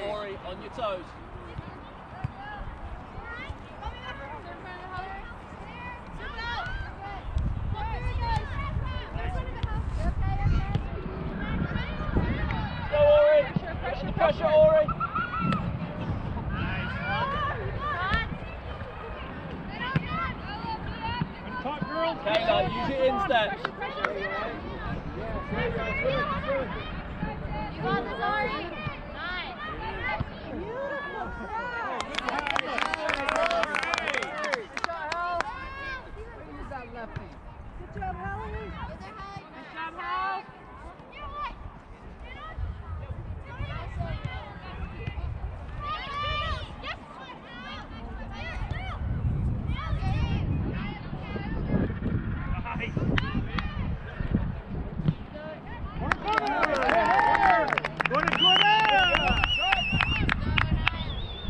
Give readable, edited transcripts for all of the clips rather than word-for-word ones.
Ori, on your toes. Go Ori! Pressure Ori! Kayla, use your insteps. You got this, Ori. Nice. Good job, Hallie. Good job, Hal.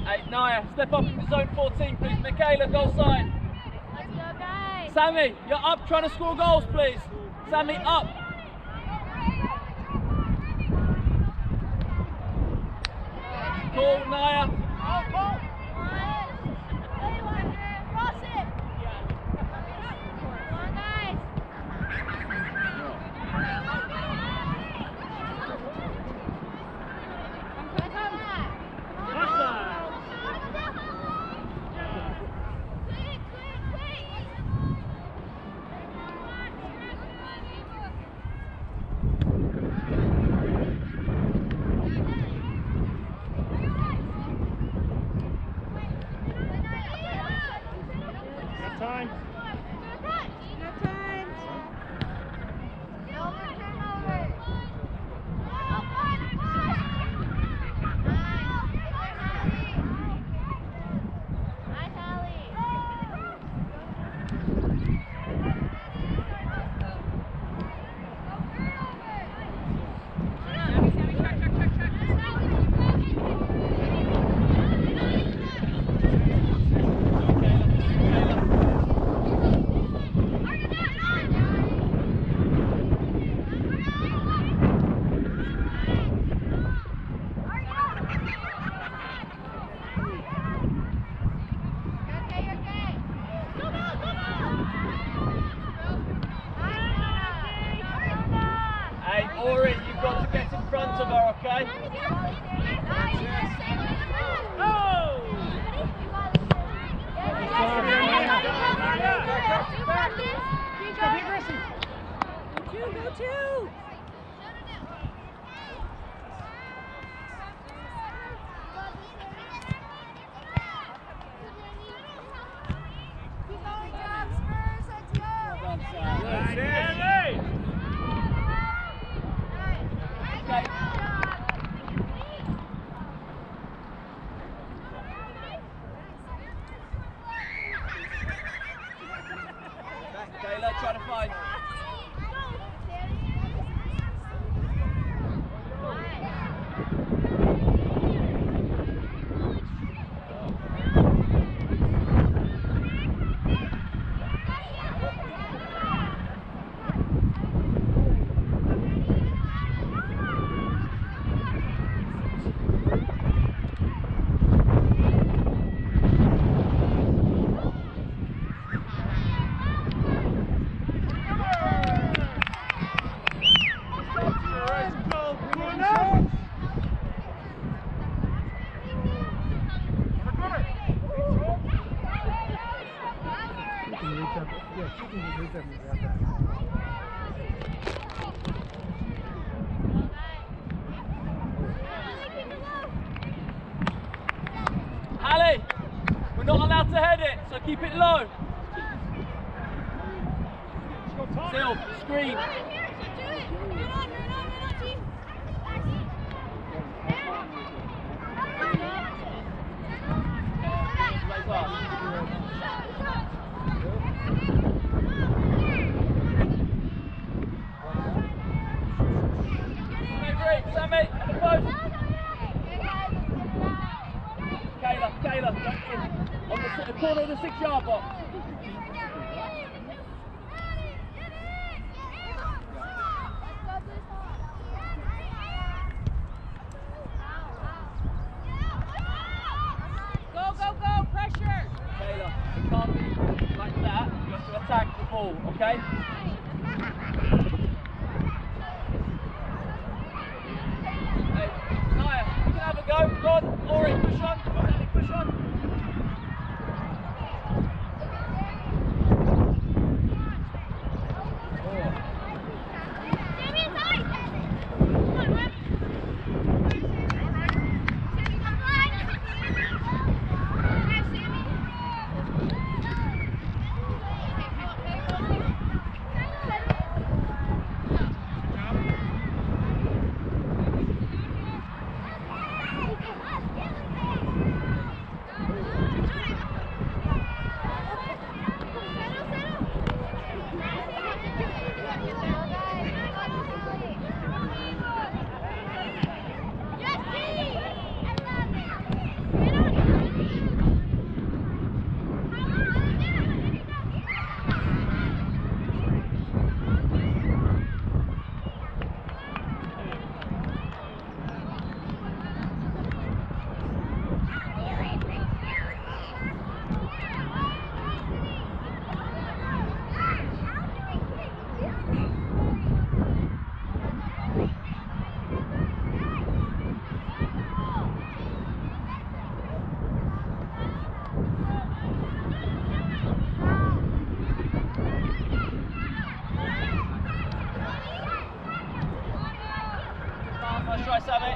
Hey, Naya, step up into zone 14, please. Michaela, goal side. Let's go, guys. Sammy, you're up trying to score goals, please. Sammy, up. Cool, Naya. Cross it. Come on, guys. Time. Good times. Over, turn over. Nice, Hallie. Hey, Ori, you've got to get in front of her, okay? Go two. Kayla, try to find. Ali, we're not allowed to head it, so keep it low. Still, screen. corner of the 6-yard box. Go, go, go, pressure. Taylor, it can't be like that. You have to attack the ball, okay? Hey, Naya, you can have a go. Go on, Ori, push on. Danny, push on. Nice try, Sammy.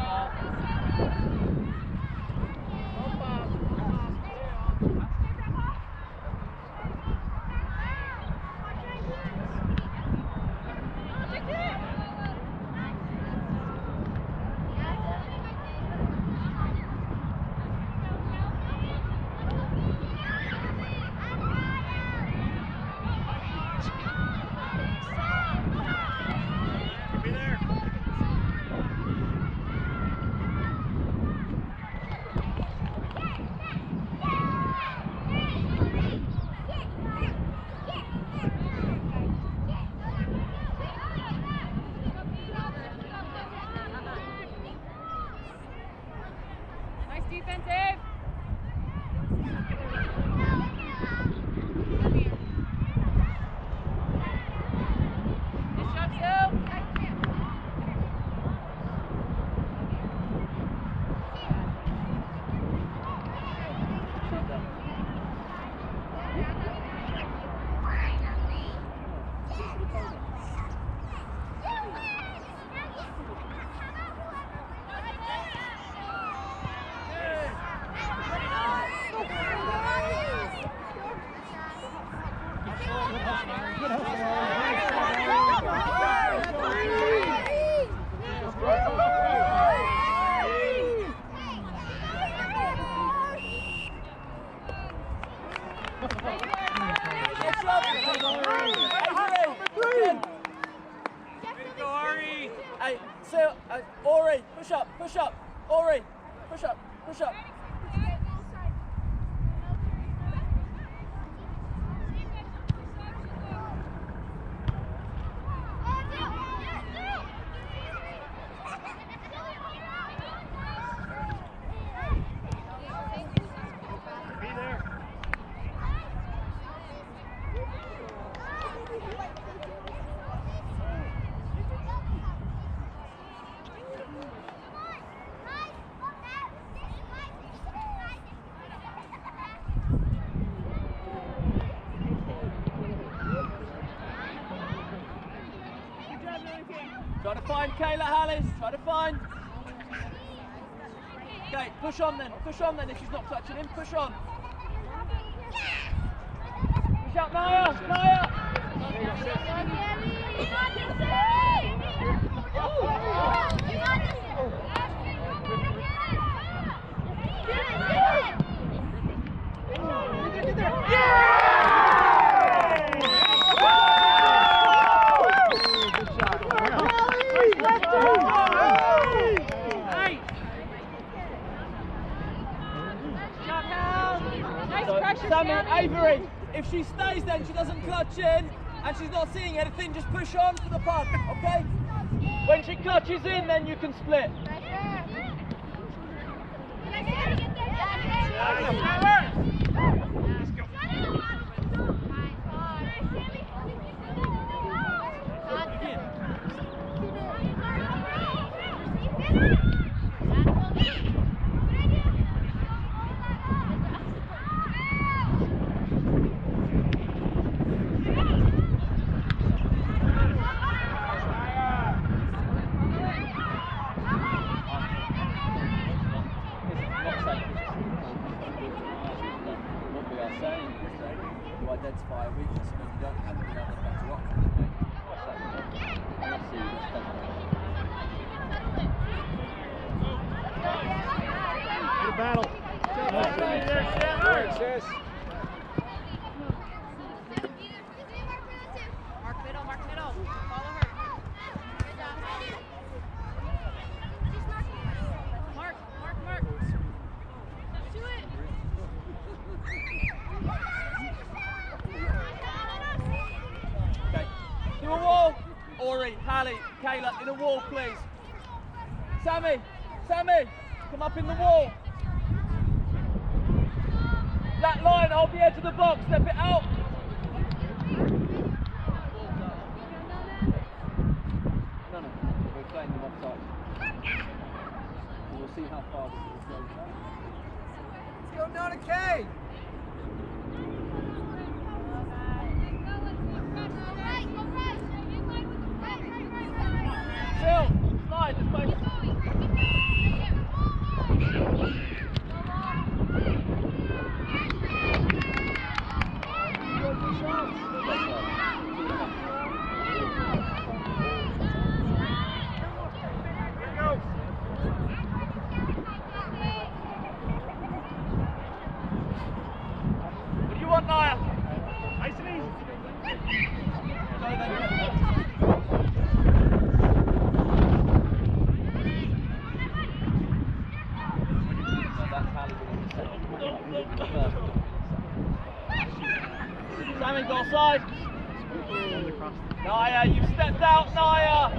Be there. Nice defense, Dave. Good shot, Sue. Hey, so, Ori, push up, push up. Ori, push up, push up. Be there. Try to find Kayla Hallis, try to find. Okay, push on then if she's not touching him, push on. Push up, Naya, Naya. Nice pressure, Sammy, Sammy. If she stays then, she doesn't clutch in, and she's not seeing anything, just push on to the puck, okay? When she clutches in, then you can split. Identify a weakness, and if you don't have any other better options, then let's see what's better. Good battle. Mark middle. Follow her. Mark. Do it. Okay. Do a wall. Ori, Hallie, Kayla, in a wall, please. Sammy, come up in the wall. That line, hold the edge of the box, step it out. No, we're playing them offside. We'll see how far this goes. Let's go, Nona K! Chill, slide, just play. What do you want, Naya? Nice and easy. Sammy, go side. Naya, you've stepped out, Naya.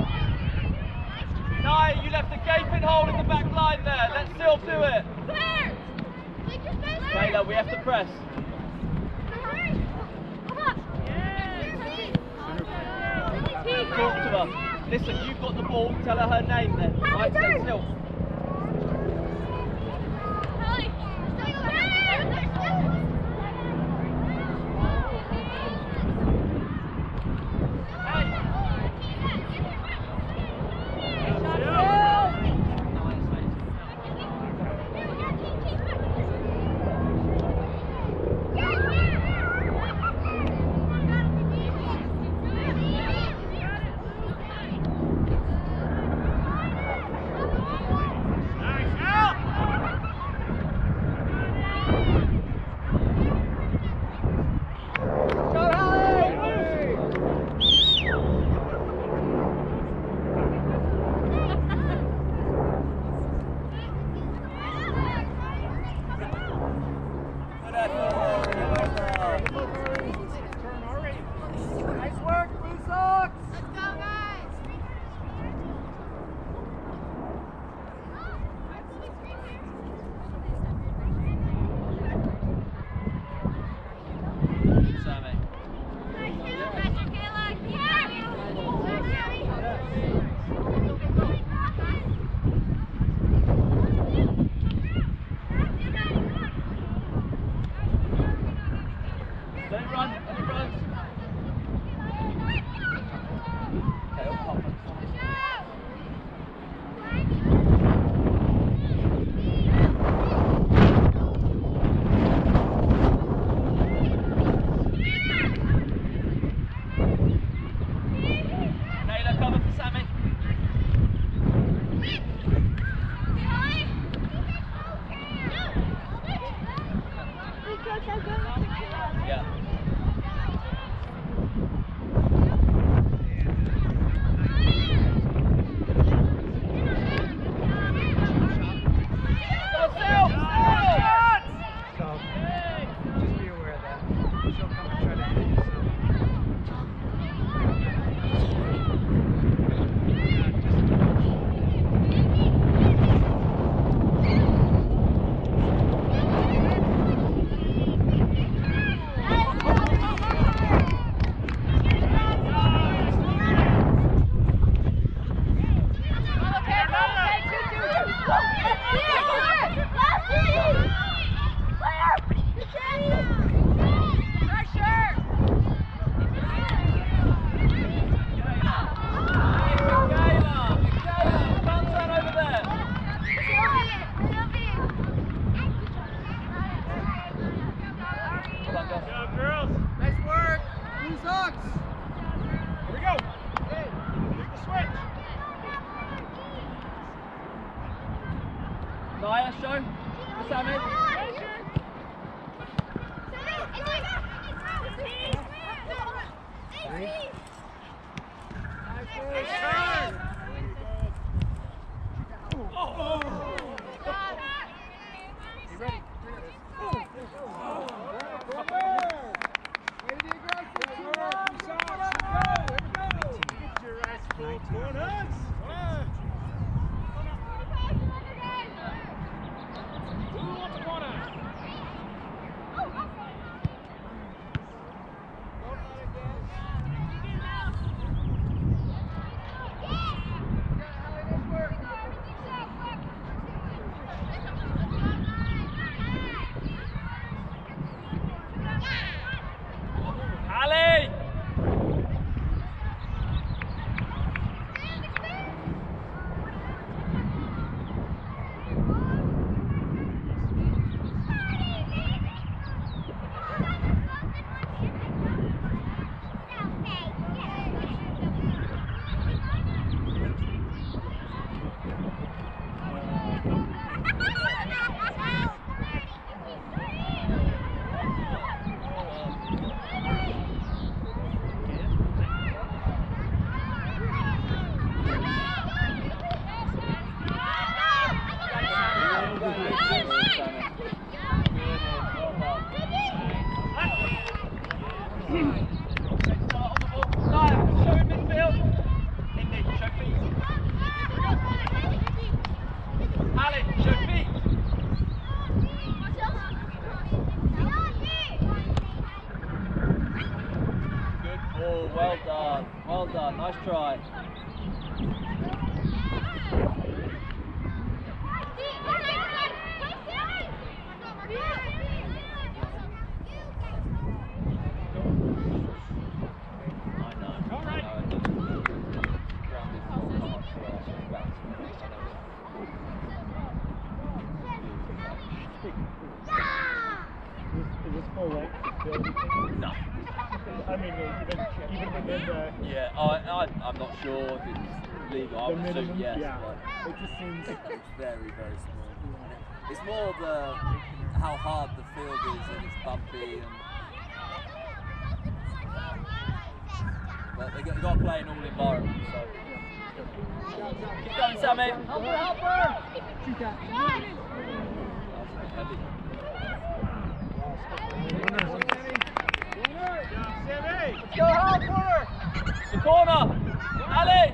Naya, you left a gaping hole in the back line there. Let Sil do it. Kayla, we have to press. Talk to her. Listen, you've got the ball. Tell her name then. Right, stay still. Nice work, Blue Sox! Let's go, guys! Sammy. Let it run. Sammy. Ali! Well done, nice try. Is this full length? No. I mean, even within the... Yeah, I'm not sure if it's legal. I would assume yes. Yeah. But It just seems... It's very, very small. It's more the how hard the field is and it's bumpy. But they've got to play in all environments. So. Keep going, Sammy. Help her! Let's go help her! It's a corner. Ali.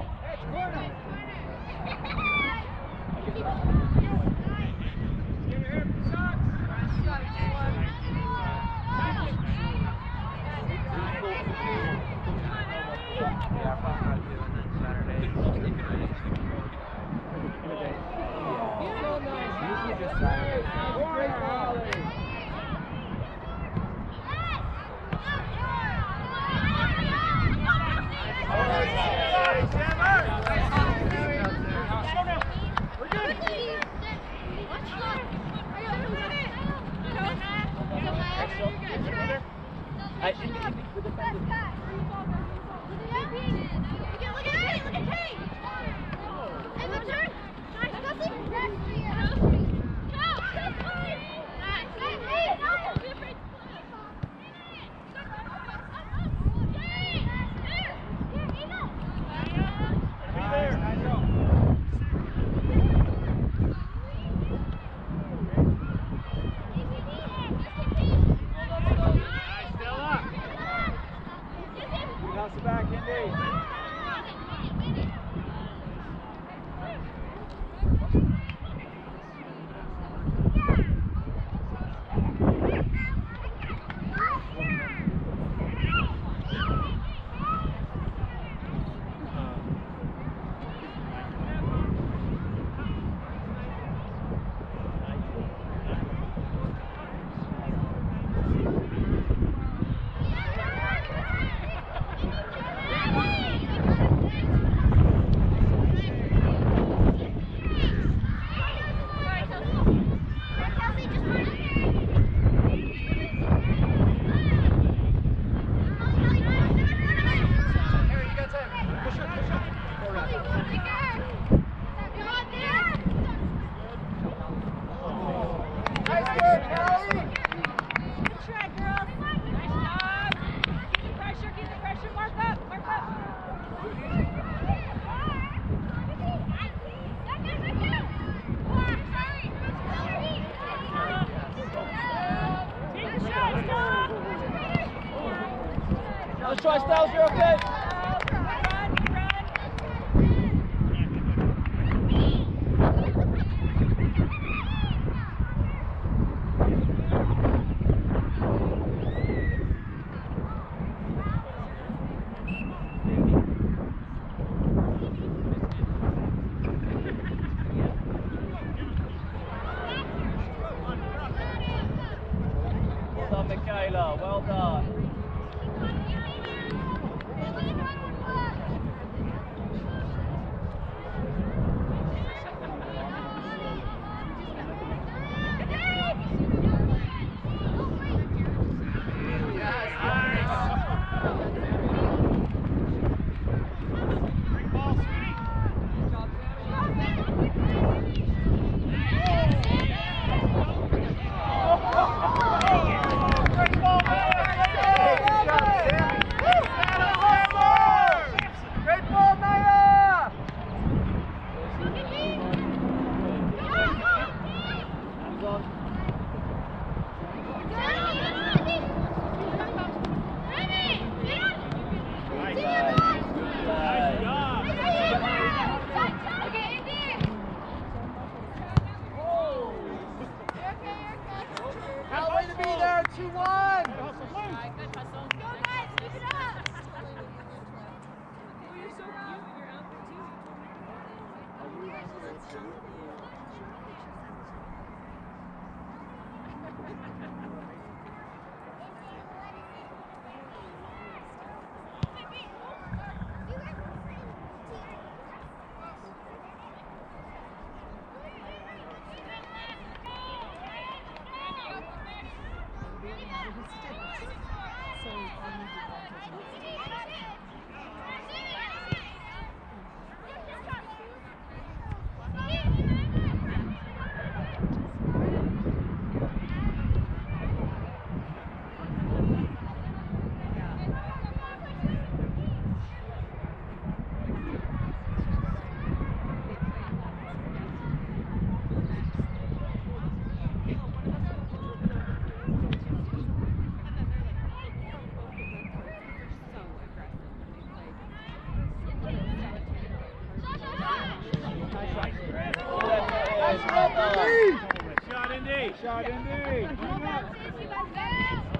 Shot in D. Shot in D.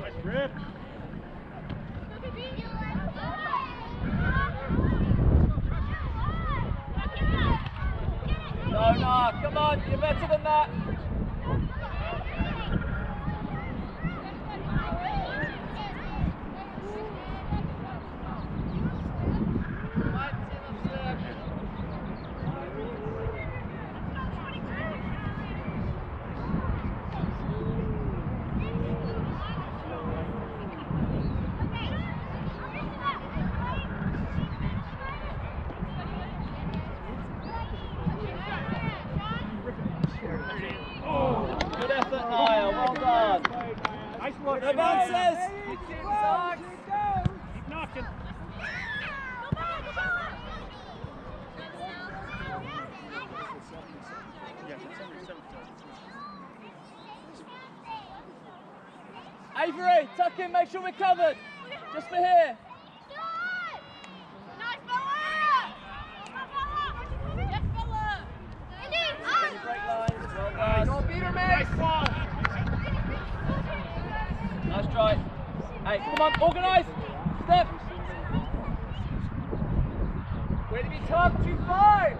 Nice grip. No, come on, you're better than that. Good effort, Niall. Well done. Nice look. No bounces. Keep knocking. Avery, tuck in, make sure we're covered. Just for here. Break lines. Well done. Don't beat her, Nice Max. ball. Nice try. Hey, come on, organise. Step. Way to be tough, 2-5.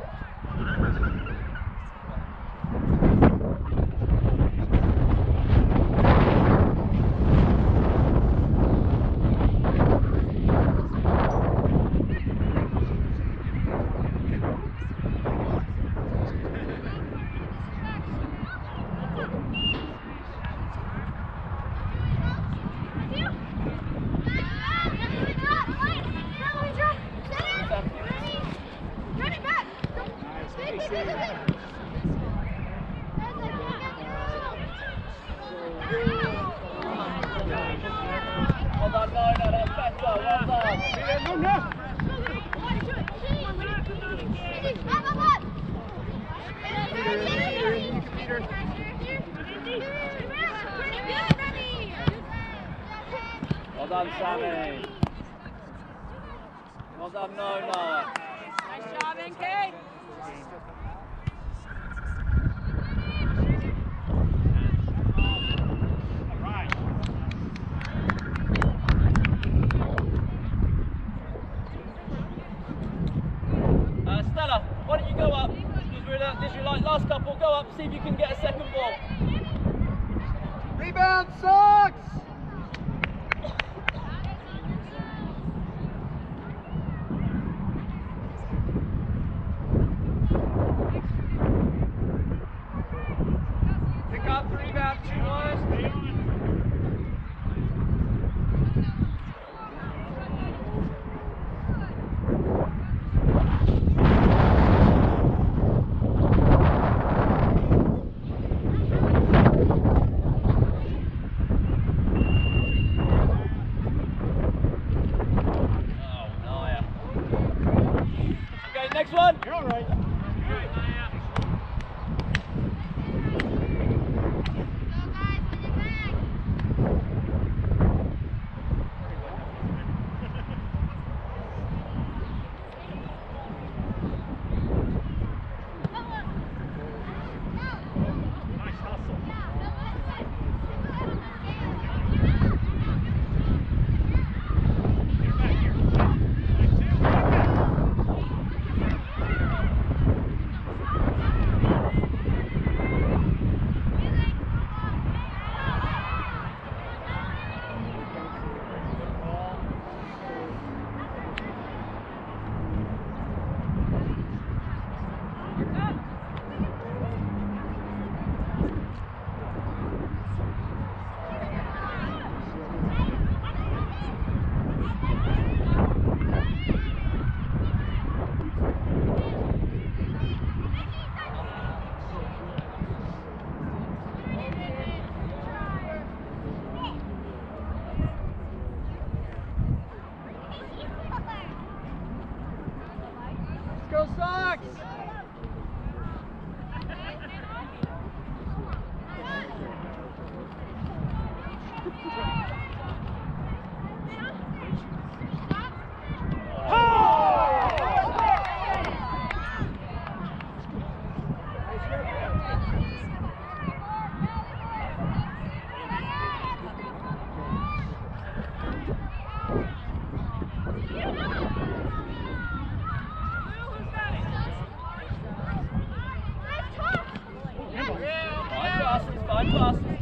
Well done, no, that's better. Well done. No. Well done, Sammy. Well done, Nona. Nice job, NK. Right. Stella, why don't you go up? This is your last couple. Go up, see if you can get a second ball. Rebound sucks. Pick up the rebound, 2-1. Stay on. Next one. You're all right. Nice hustle. Get back here. Nice two. Go Sox! Fine passes, fine passes.